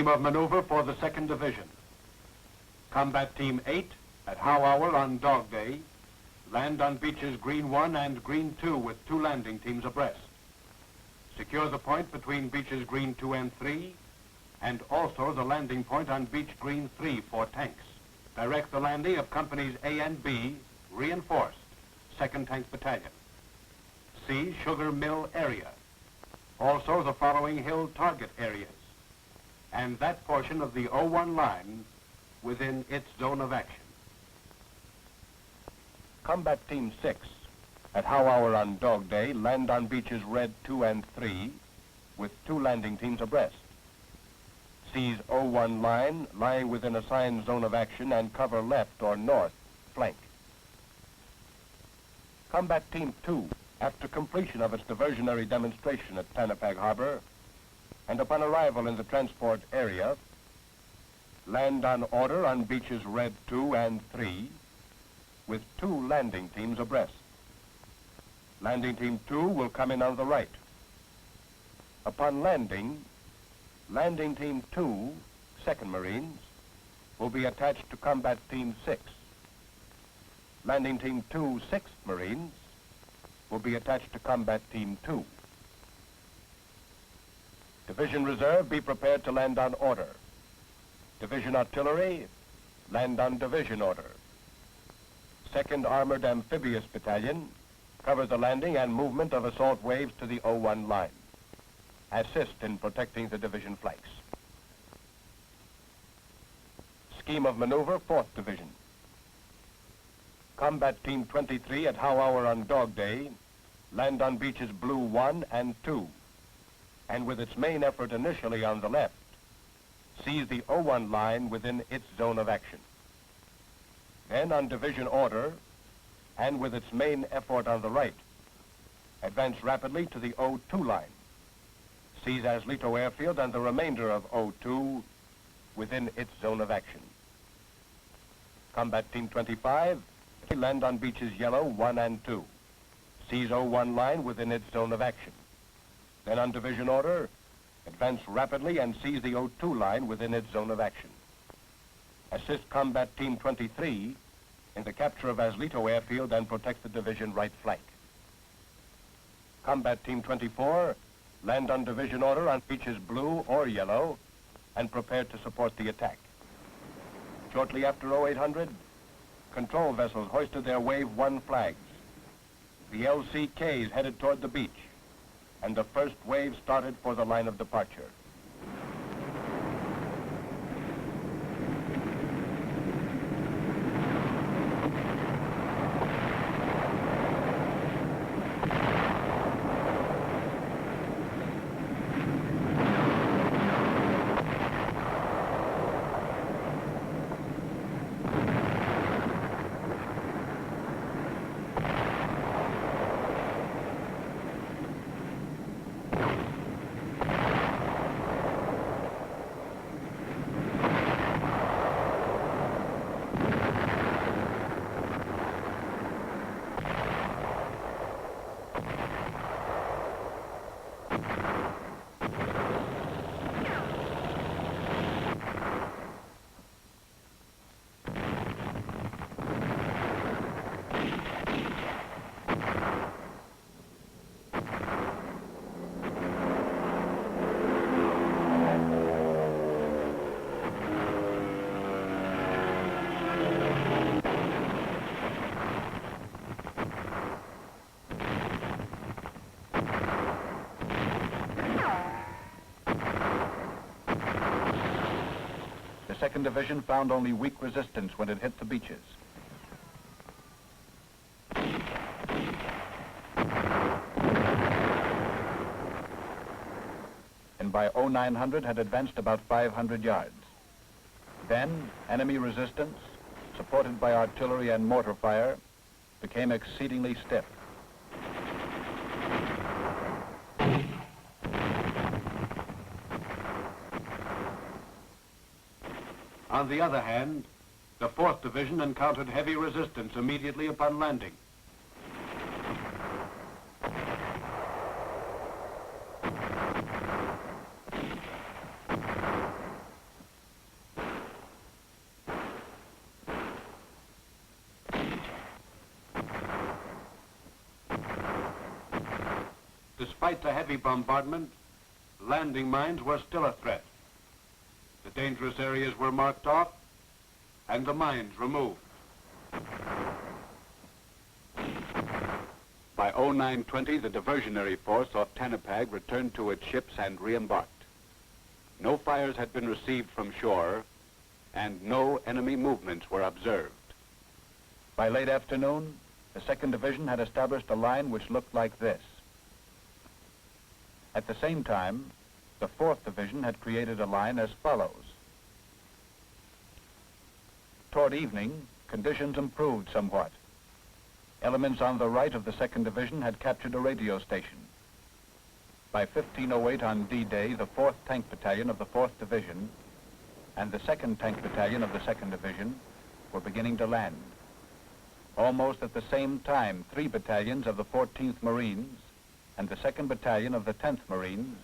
Scheme of maneuver for the 2nd Division. Combat Team 8 at How Hour on Dog Day land on beaches Green 1 and Green 2 with 2 landing teams abreast. Secure the point between beaches Green 2 and 3 and also the landing point on beach Green 3 for tanks. Direct the landing of companies A and B, reinforced, 2nd Tank Battalion. C, Sugar Mill area. Also the following hill target areas and that portion of the 01 line within its zone of action. Combat Team 6 at How Hour on Dog Day land on beaches Red 2 and 3 with 2 landing teams abreast. C's 01 line lying within assigned zone of action and cover left or north flank. Combat Team 2, after completion of its diversionary demonstration at Tanapag Harbor and upon arrival in the transport area, land on order on beaches Red 2 and 3 with 2 landing teams abreast. Landing Team 2 will come in on the right. Upon landing, Landing Team 2, 2nd Marines, will be attached to Combat Team 6. Landing Team 2, 6th Marines, will be attached to Combat Team 2. Division Reserve, be prepared to land on order. Division Artillery, land on division order. 2nd Armored Amphibious Battalion, cover the landing and movement of assault waves to the 01 line. Assist in protecting the division flanks. Scheme of maneuver, 4th Division. Combat Team 23 at How Hour on Dog Day, land on beaches Blue 1 and 2, and with its main effort initially on the left, seize the 01 line within its zone of action. Then on division order, and with its main effort on the right, advance rapidly to the 02 line. Seize Aslito Airfield and the remainder of 02 within its zone of action. Combat Team 25, land on beaches Yellow 1 and 2. Seize 01 line within its zone of action. Then on division order, advance rapidly and seize the 02 line within its zone of action. Assist Combat Team 23 in the capture of Aslito Airfield and protect the division right flank. Combat Team 24, land on division order on beaches Blue or Yellow and prepare to support the attack. Shortly after 0800, control vessels hoisted their Wave 1 flags. The LCKs headed toward the beach, and the first wave started for the line of departure. The 2nd Division found only weak resistance when it hit the beaches. And by 0900 had advanced about 500 yards. Then enemy resistance, supported by artillery and mortar fire, became exceedingly stiff. On the other hand, the 4th Division encountered heavy resistance immediately upon landing. Despite the heavy bombardment, landing mines were still a threat. The dangerous areas were marked off and the mines removed. By 0920, the diversionary force off Tanapag returned to its ships and re-embarked. No fires had been received from shore, and no enemy movements were observed. By late afternoon, the 2nd Division had established a line which looked like this. At the same time, the 4th Division had created a line as follows. Toward evening, conditions improved somewhat. Elements on the right of the 2nd Division had captured a radio station. By 15:08 on D-Day, the 4th Tank Battalion of the 4th Division and the 2nd Tank Battalion of the 2nd Division were beginning to land. Almost at the same time, 3 battalions of the 14th Marines and the 2nd Battalion of the 10th Marines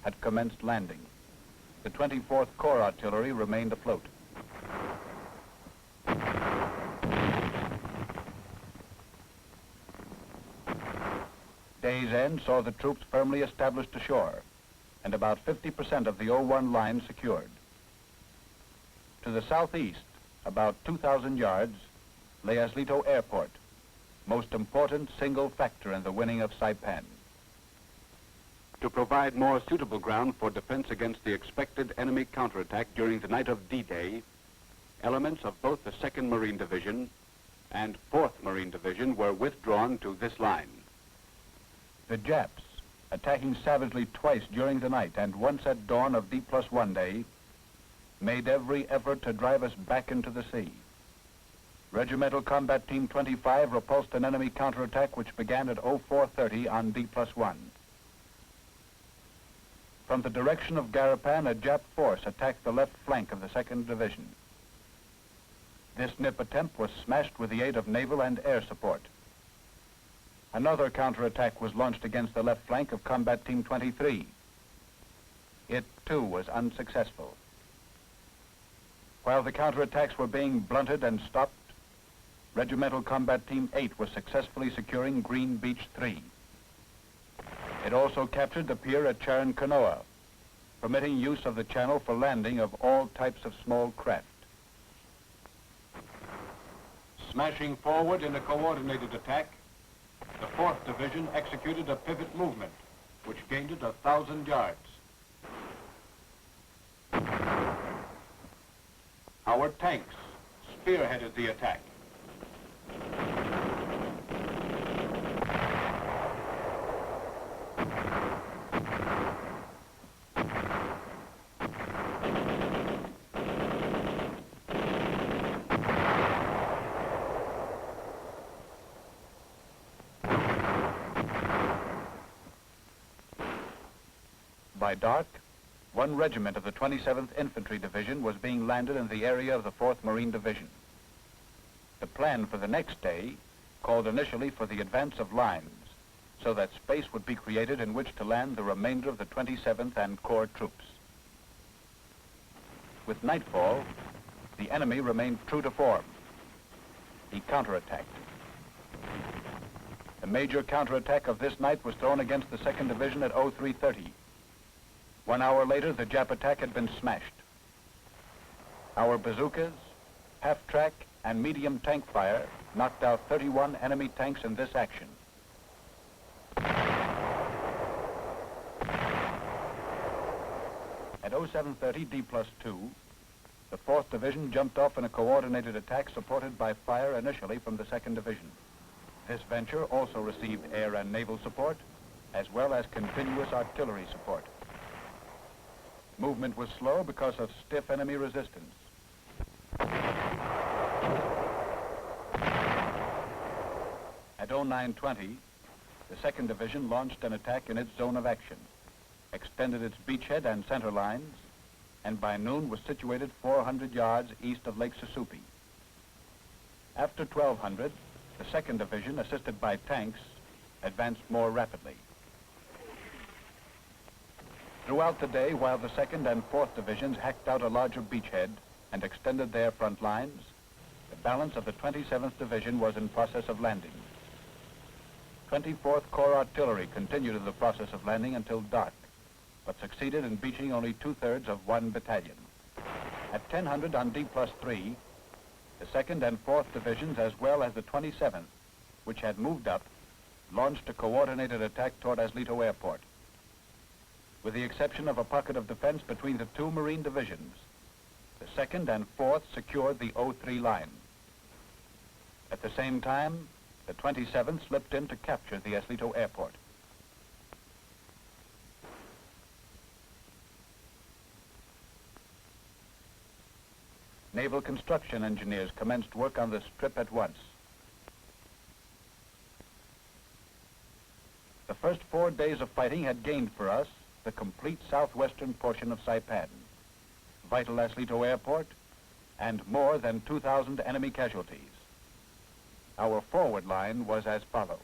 had commenced landing. The 24th Corps Artillery remained afloat. Day's end saw the troops firmly established ashore and about 50% of the 01 line secured. To the southeast, about 2,000 yards, lay Aslito Airport, most important single factor in the winning of Saipan. To provide more suitable ground for defense against the expected enemy counterattack during the night of D-Day, elements of both the 2nd Marine Division and 4th Marine Division were withdrawn to this line. The Japs, attacking savagely twice during the night and once at dawn of D+1 day, made every effort to drive us back into the sea. Regimental Combat Team 25 repulsed an enemy counterattack which began at 0430 on D+1. From the direction of Garapan, a Jap force attacked the left flank of the 2nd Division. This nip attempt was smashed with the aid of naval and air support. Another counterattack was launched against the left flank of Combat Team 23. It, too, was unsuccessful. While the counterattacks were being blunted and stopped, Regimental Combat Team 8 was successfully securing Green Beach 3. It also captured the pier at Chalan Kanoa, permitting use of the channel for landing of all types of small craft. Smashing forward in a coordinated attack, the 4th Division executed a pivot movement, which gained it 1,000 yards. Our tanks spearheaded the attack. By dark, one regiment of the 27th Infantry Division was being landed in the area of the 4th Marine Division. The plan for the next day called initially for the advance of lines, so that space would be created in which to land the remainder of the 27th and Corps troops. With nightfall, the enemy remained true to form. He counterattacked. The major counterattack of this night was thrown against the 2nd Division at 0330. 1 hour later, the Jap attack had been smashed. Our bazookas, half-track, and medium tank fire knocked out 31 enemy tanks in this action. At 0730 D+2, the 4th Division jumped off in a coordinated attack supported by fire initially from the 2nd Division. This venture also received air and naval support, as well as continuous artillery support. Movement was slow because of stiff enemy resistance. At 0920, the 2nd Division launched an attack in its zone of action, extended its beachhead and center lines, and by noon was situated 400 yards east of Lake Susupi. After 1200, the 2nd Division, assisted by tanks, advanced more rapidly. Throughout the day, while the 2nd and 4th Divisions hacked out a larger beachhead and extended their front lines, the balance of the 27th Division was in process of landing. 24th Corps Artillery continued in the process of landing until dark, but succeeded in beaching only 2/3 of one battalion. At 1000 on D+3, the 2nd and 4th Divisions, as well as the 27th, which had moved up, launched a coordinated attack toward Aslito Airport. With the exception of a pocket of defense between the two Marine divisions, the 2nd and 4th secured the O3 line. At the same time, the 27th slipped in to capture the Aslito Airport. Naval construction engineers commenced work on the strip at once. The first 4 days of fighting had gained for us the complete southwestern portion of Saipan, vital Aslito Airport, and more than 2,000 enemy casualties. Our forward line was as follows.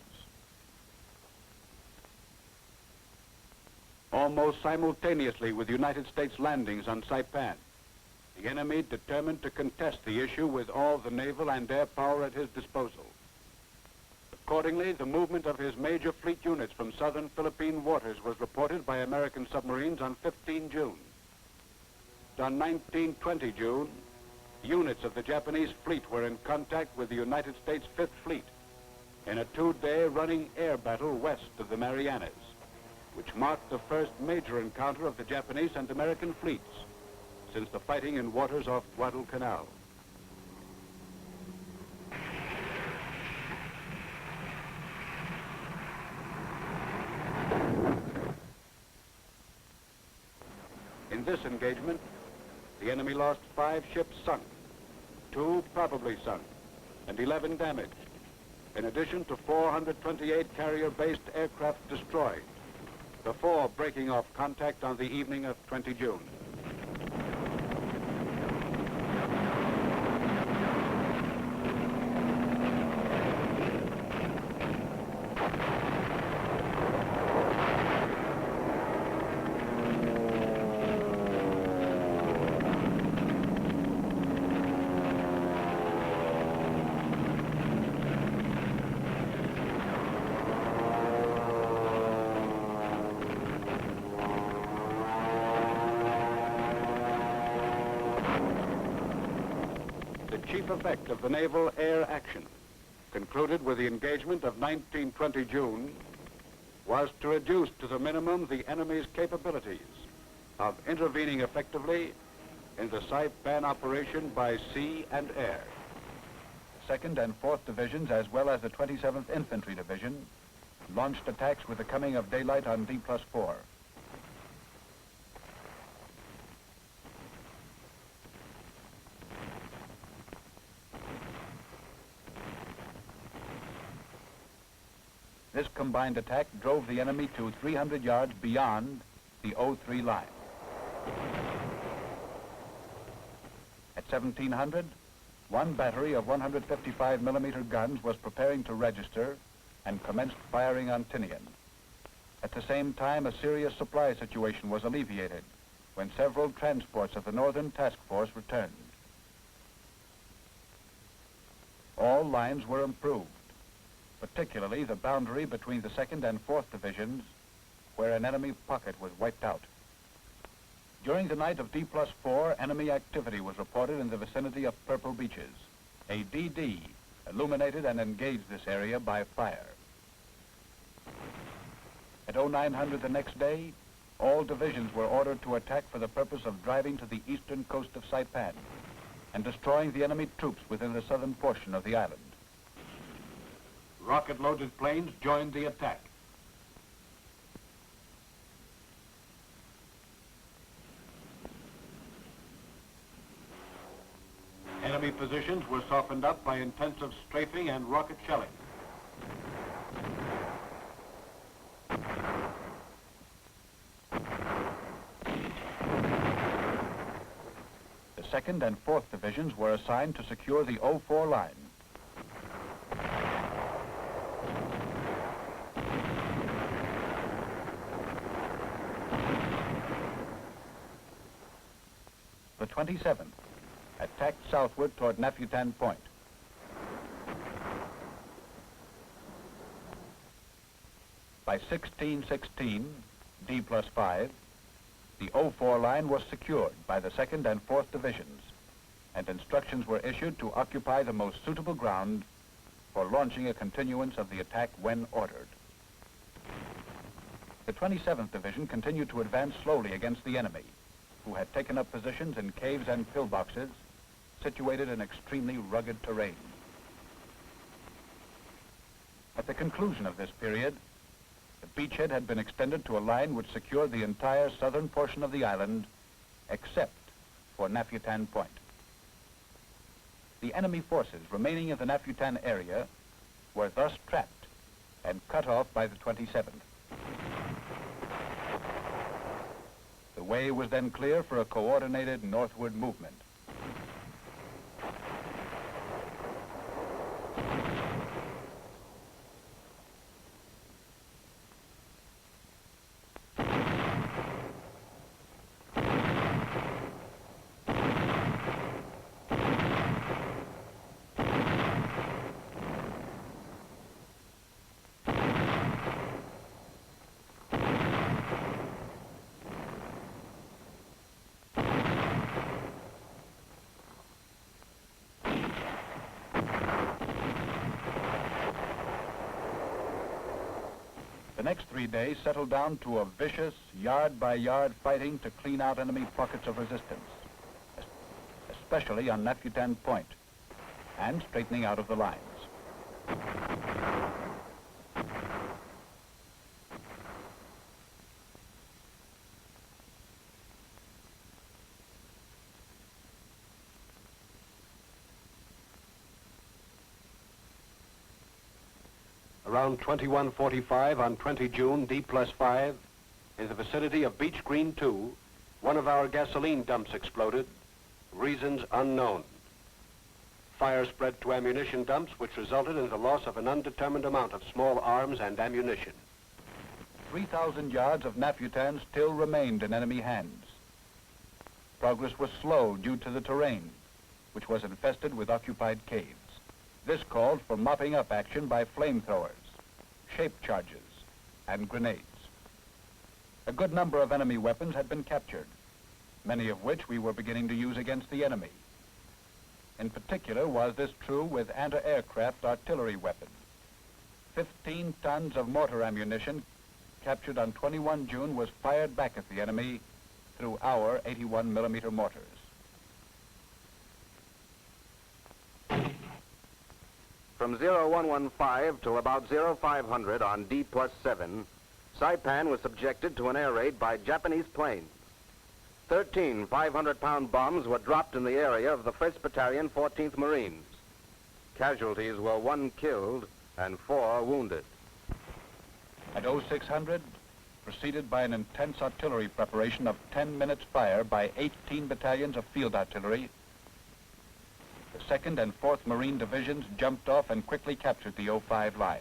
Almost simultaneously with United States landings on Saipan, the enemy determined to contest the issue with all the naval and air power at his disposal. Accordingly, the movement of his major fleet units from southern Philippine waters was reported by American submarines on 15 June. On 19-20 June, units of the Japanese fleet were in contact with the United States Fifth Fleet in a 2-day running air battle west of the Marianas, which marked the first major encounter of the Japanese and American fleets since the fighting in waters off Guadalcanal. In this engagement, the enemy lost 5 ships sunk, 2 probably sunk, and 11 damaged, in addition to 428 carrier-based aircraft destroyed, before breaking off contact on the evening of 20 June. The chief effect of the naval air action, concluded with the engagement of 19-20 June, was to reduce to the minimum the enemy's capabilities of intervening effectively in the Saipan operation by sea and air. 2nd and 4th Divisions, as well as the 27th Infantry Division, launched attacks with the coming of daylight on D+4. This combined attack drove the enemy to 300 yards beyond the O3 line. At 1700, one battery of 155mm guns was preparing to register and commenced firing on Tinian. At the same time, a serious supply situation was alleviated when several transports of the Northern Task Force returned. All lines were improved, particularly the boundary between the 2nd and 4th Divisions, where an enemy pocket was wiped out. During the night of D+4, enemy activity was reported in the vicinity of Purple Beaches. A DD illuminated and engaged this area by fire. At 0900 the next day, all divisions were ordered to attack for the purpose of driving to the eastern coast of Saipan and destroying the enemy troops within the southern portion of the island. Rocket-loaded planes joined the attack. Enemy positions were softened up by intensive strafing and rocket shelling. The 2nd and 4th Divisions were assigned to secure the O4 line. The 27th attacked southward toward Nafutan Point. By 1616, D+5, the 04 line was secured by the 2nd and 4th Divisions, and instructions were issued to occupy the most suitable ground for launching a continuance of the attack when ordered. The 27th Division continued to advance slowly against the enemy, who had taken up positions in caves and pillboxes situated in extremely rugged terrain. At the conclusion of this period, the beachhead had been extended to a line which secured the entire southern portion of the island, except for Nafutan Point. The enemy forces remaining in the Nafutan area were thus trapped and cut off by the 27th. The way was then clear for a coordinated northward movement. The next 3 days settled down to a vicious, yard-by-yard fighting to clean out enemy pockets of resistance, especially on Nafutan Point, and straightening out of the lines. Around 21:45 on 20 June, D+5, in the vicinity of Beach Green 2, one of our gasoline dumps exploded, reasons unknown. Fire spread to ammunition dumps, which resulted in the loss of an undetermined amount of small arms and ammunition. 3,000 yards of Nafutan still remained in enemy hands. Progress was slow due to the terrain, which was infested with occupied caves. This called for mopping up action by flamethrowers, shape charges, and grenades. A good number of enemy weapons had been captured, many of which we were beginning to use against the enemy. In particular was this true with anti-aircraft artillery weapons. 15 tons of mortar ammunition captured on 21 June was fired back at the enemy through our 81mm mortars. From 0115 till about 0500 on D+7, Saipan was subjected to an air raid by Japanese planes. 13 500-pound bombs were dropped in the area of the 1st Battalion, 14th Marines. Casualties were 1 killed and 4 wounded. At 0600, preceded by an intense artillery preparation of 10 minutes fire by 18 battalions of field artillery, the 2nd and 4th Marine Divisions jumped off and quickly captured the 05 line.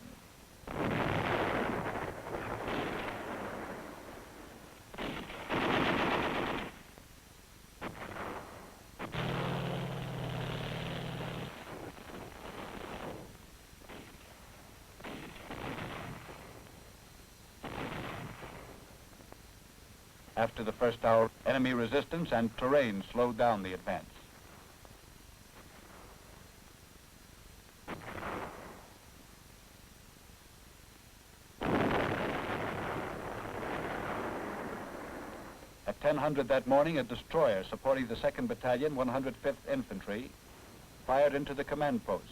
After the first hour, enemy resistance and terrain slowed down the advance. At 1000 that morning, a destroyer supporting the 2nd Battalion, 105th Infantry, fired into the command post,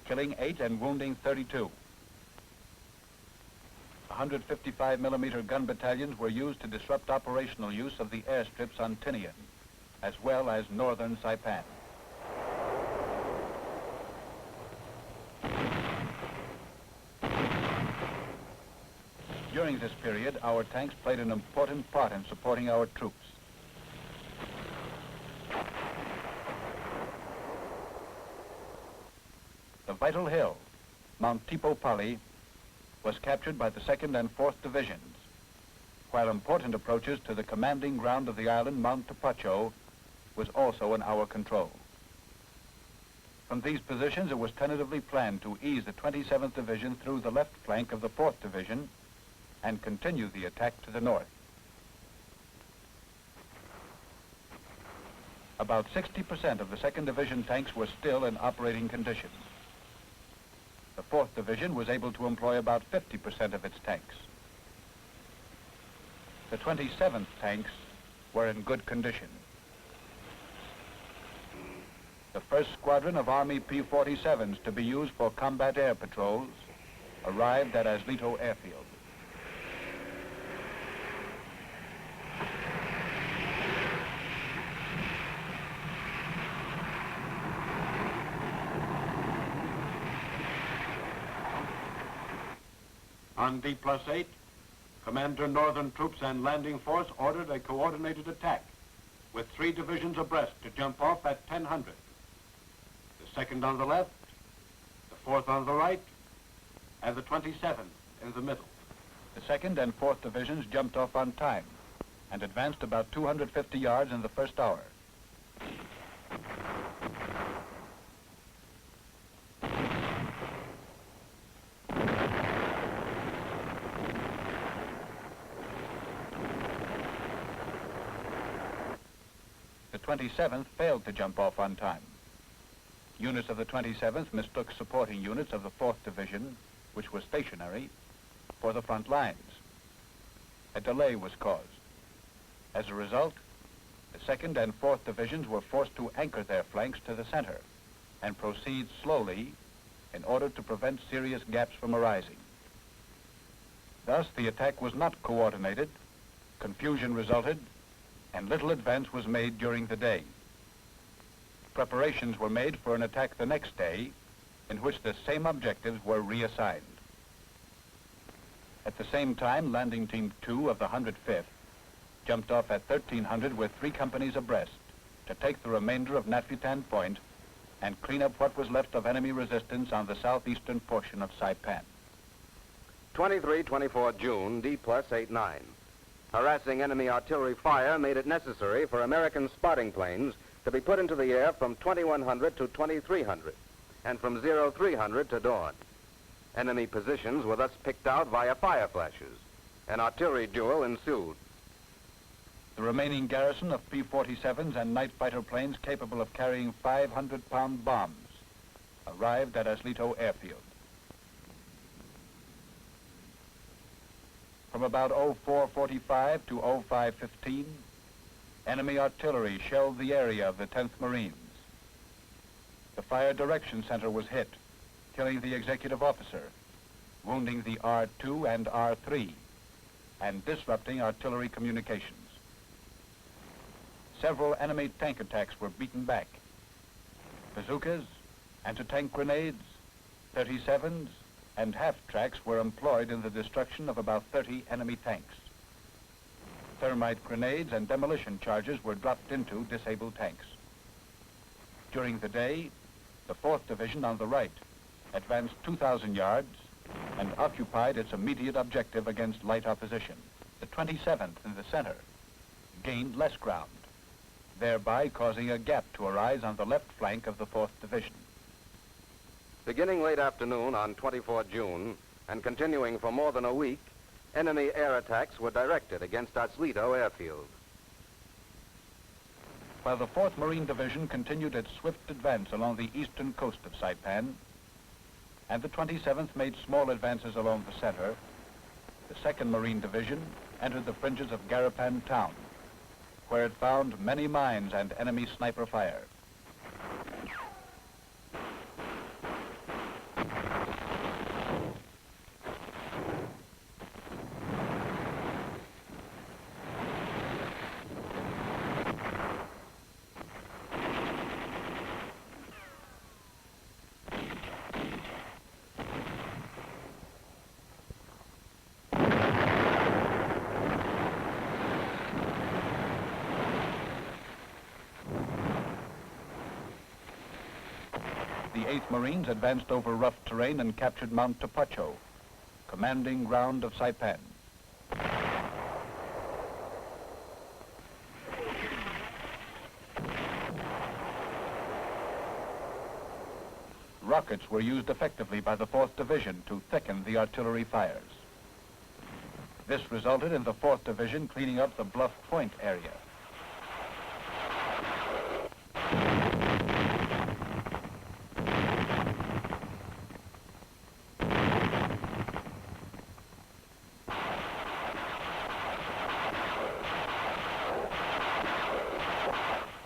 killing 8 and wounding 32. 155mm gun battalions were used to disrupt operational use of the airstrips on Tinian, as well as northern Saipan. During this period, our tanks played an important part in supporting our troops. The vital hill, Mount Tipo Pale, was captured by the 2nd and 4th Divisions, while important approaches to the commanding ground of the island, Mount Tapochau, was also in our control. From these positions, it was tentatively planned to ease the 27th Division through the left flank of the 4th Division and continue the attack to the north. About 60% of the 2nd Division tanks were still in operating condition. The 4th Division was able to employ about 50% of its tanks. The 27th tanks were in good condition. The 1st Squadron of Army P-47s to be used for combat air patrols arrived at Aslito Airfield. On D+8, Commander Northern Troops and Landing Force ordered a coordinated attack with 3 divisions abreast to jump off at 1000. The 2nd on the left, the 4th on the right, and the 27th in the middle. The 2nd and 4th Divisions jumped off on time and advanced about 250 yards in the first hour. The 27th failed to jump off on time. Units of the 27th mistook supporting units of the 4th Division, which was stationary, for the front lines. A delay was caused. As a result, the 2nd and 4th Divisions were forced to anchor their flanks to the center and proceed slowly in order to prevent serious gaps from arising. Thus, the attack was not coordinated, confusion resulted, and little advance was made during the day. Preparations were made for an attack the next day, in which the same objectives were reassigned. At the same time, Landing Team 2 of the 105th jumped off at 1300 with 3 companies abreast to take the remainder of Nafutan Point and clean up what was left of enemy resistance on the southeastern portion of Saipan. 23-24 June, D+89. Harassing enemy artillery fire made it necessary for American spotting planes to be put into the air from 2100 to 2300 and from 0300 to dawn. Enemy positions were thus picked out via fire flashes. An artillery duel ensued. The remaining garrison of P-47s and night fighter planes capable of carrying 500-pound bombs arrived at Aslito Airfield. From about 0445 to 0515, enemy artillery shelled the area of the 10th Marines. The Fire Direction Center was hit, killing the executive officer, wounding the R2 and R3, and disrupting artillery communications. Several enemy tank attacks were beaten back. Bazookas, anti-tank grenades, 37s, and half-tracks were employed in the destruction of about 30 enemy tanks. Thermite grenades and demolition charges were dropped into disabled tanks. During the day, the 4th Division on the right advanced 2,000 yards and occupied its immediate objective against light opposition. The 27th in the center gained less ground, thereby causing a gap to arise on the left flank of the 4th Division. Beginning late afternoon on 24 June and continuing for more than a week, enemy air attacks were directed against Aslito Airfield. While the 4th Marine Division continued its swift advance along the eastern coast of Saipan, and the 27th made small advances along the center, the 2nd Marine Division entered the fringes of Garapan town, where it found many mines and enemy sniper fire. The 8th Marines advanced over rough terrain and captured Mount Tapochau, commanding ground of Saipan. Rockets were used effectively by the 4th Division to thicken the artillery fires. This resulted in the 4th Division cleaning up the Bluff Point area.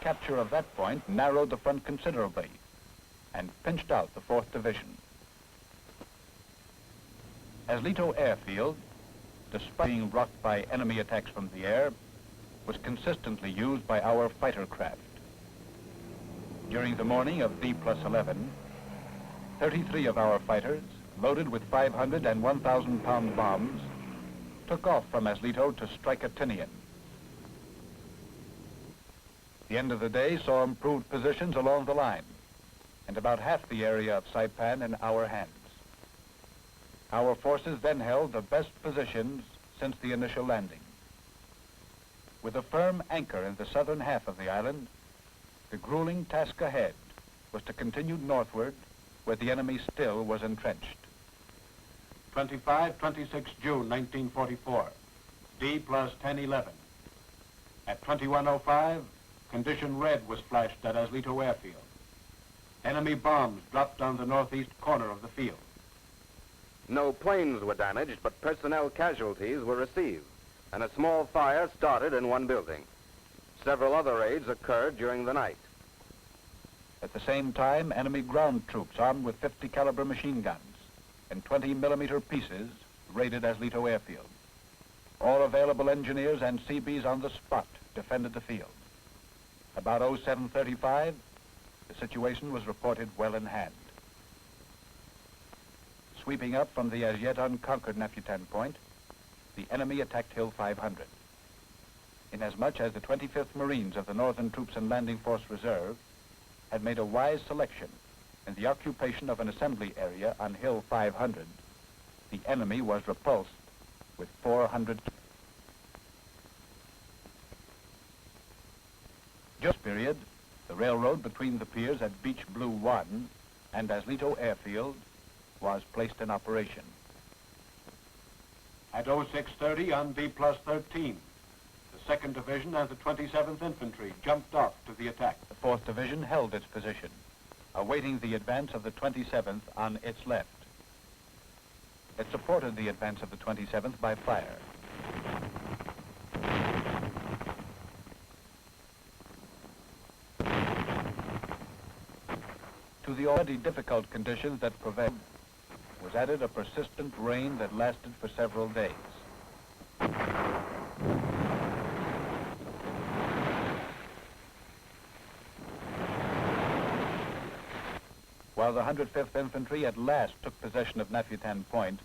Capture of that point narrowed the front considerably and pinched out the 4th Division. Aslito Airfield, despite being rocked by enemy attacks from the air, was consistently used by our fighter craft. During the morning of D+11, 33 of our fighters, loaded with 500 and 1,000-pound bombs, took off from Aslito to strike at Tinian. The end of the day saw improved positions along the line, and about half the area of Saipan in our hands. Our forces then held the best positions since the initial landing. With a firm anchor in the southern half of the island, the grueling task ahead was to continue northward, where the enemy still was entrenched. 26 June 1944, D+1011. At 21:05, condition red was flashed at Aslito Airfield. Enemy bombs dropped on the northeast corner of the field. No planes were damaged, but personnel casualties were received, and a small fire started in one building. Several other raids occurred during the night. At the same time, enemy ground troops armed with 50 caliber machine guns and 20mm pieces raided Aslito Airfield. All available engineers and CBs on the spot defended the field. About 07:35, the situation was reported well in hand. Sweeping up from the as yet unconquered Nafutan Point, the enemy attacked Hill 500. Inasmuch as the 25th Marines of the Northern Troops and Landing Force Reserve had made a wise selection in the occupation of an assembly area on Hill 500, the enemy was repulsed with 400. Just period, the railroad between the piers at Beach Blue 1 and Aslito Airfield was placed in operation. At 06:30 on D+13, the 2nd Division and the 27th Infantry jumped off to the attack. The 4th Division held its position, awaiting the advance of the 27th on its left. It supported the advance of the 27th by fire. To the already difficult conditions that prevailed was added a persistent rain that lasted for several days. While the 105th Infantry at last took possession of Nafutan Point,